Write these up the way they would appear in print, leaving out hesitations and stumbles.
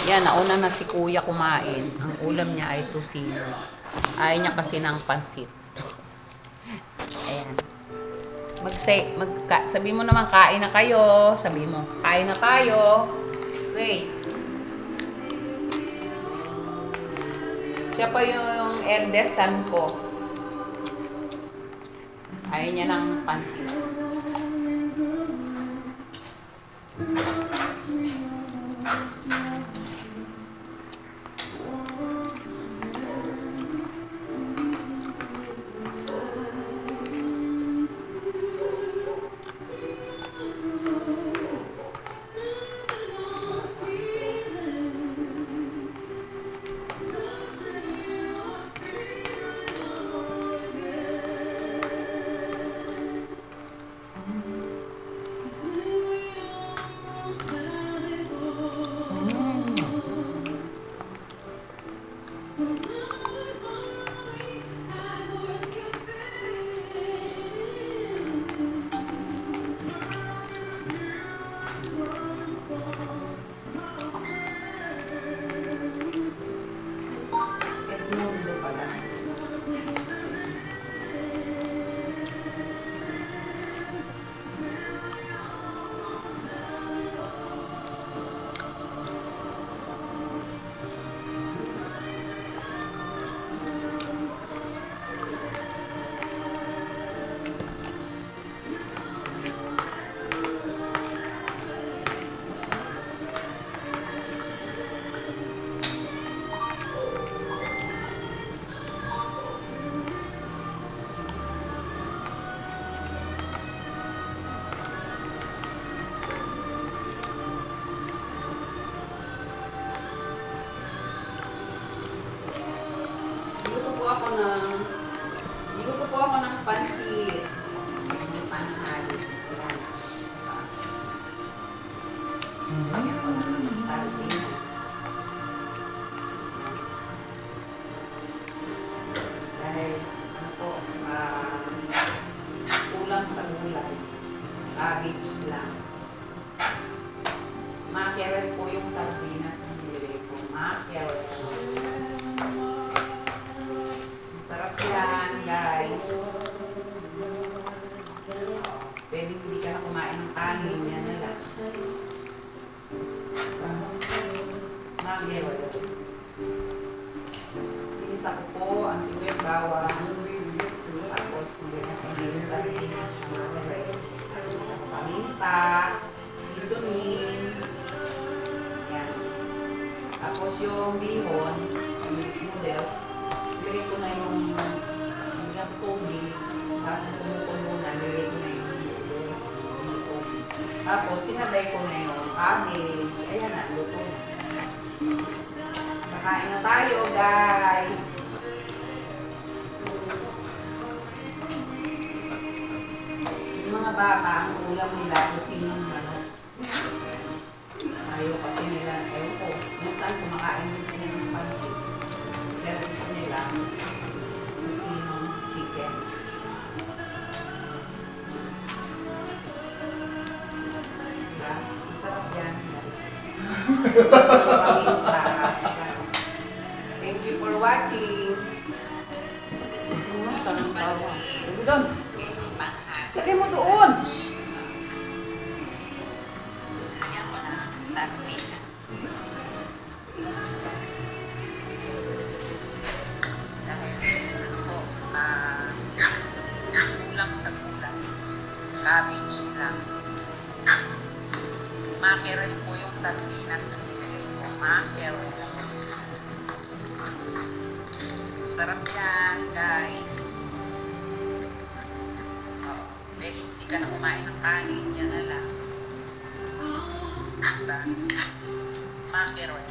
Yan, nauna na si kuya kumain. Ang ulam niya ay tusino. Ayaw niya kasi ng pansit. Ayan. Sabi mo naman, kain na kayo. Sabi mo, kain na tayo. Wait. Siya pa yung eldest son ko. Ayaw niya ng pansit. Edmundo pala. Niluto po ako ng pansit. Panghal. Sardinas. Dahil, ano po, kulang sa gulay. Cabbage lang. Mackerel po yung sardinas na nilagay ko. Mackerel. Sarap yan, guys. Pwede hindi ka na kumain ng kanin. Yan na lang. Mackerel. Inisa ko po ang sibuyas bawang. Tapos, hindi yung sardinas na mackerel. Paminta. Seasoning. Yan. Tapos yung bihon, noodles, nilagay ko na yung tubig. Tapos kumukulo na, nilagay ko na yung noodles, yung tubig. Tapos sinabay ko na yung cabbage. Ayan na, luto na. Kakain na tayo, guys. Yung mga bata, ang ulam nila, kusinong manok. Ayaw kasi nila, ewan ko, minsan kumakain din sila ng pansit. Pero gusto nila, kusinong chicken. Diba? Masarap yan. Thank you for watching. Tanong tawa. Doon. Lagay mo doon. Cabbage lang. Mackerel po yung sardinas na nilagay ko. Mackerel. Sarap yan, guys. Pwede hindi ka na kumain ng kanin. Yan na lang. Basta. Mackerel.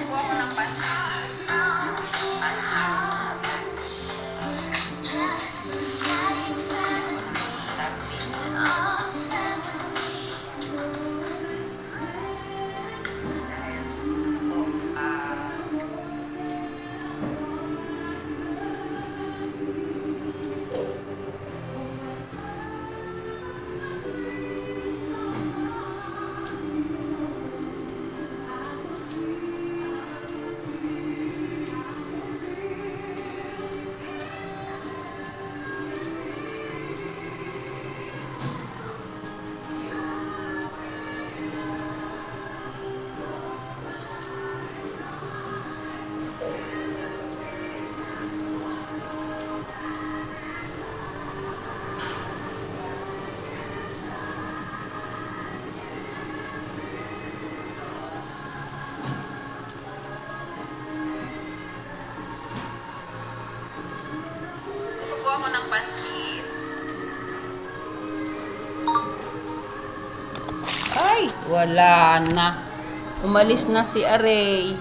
Kuha ko ng pansit. ko ng pansit. Ay, wala na. Umalis na si Aray.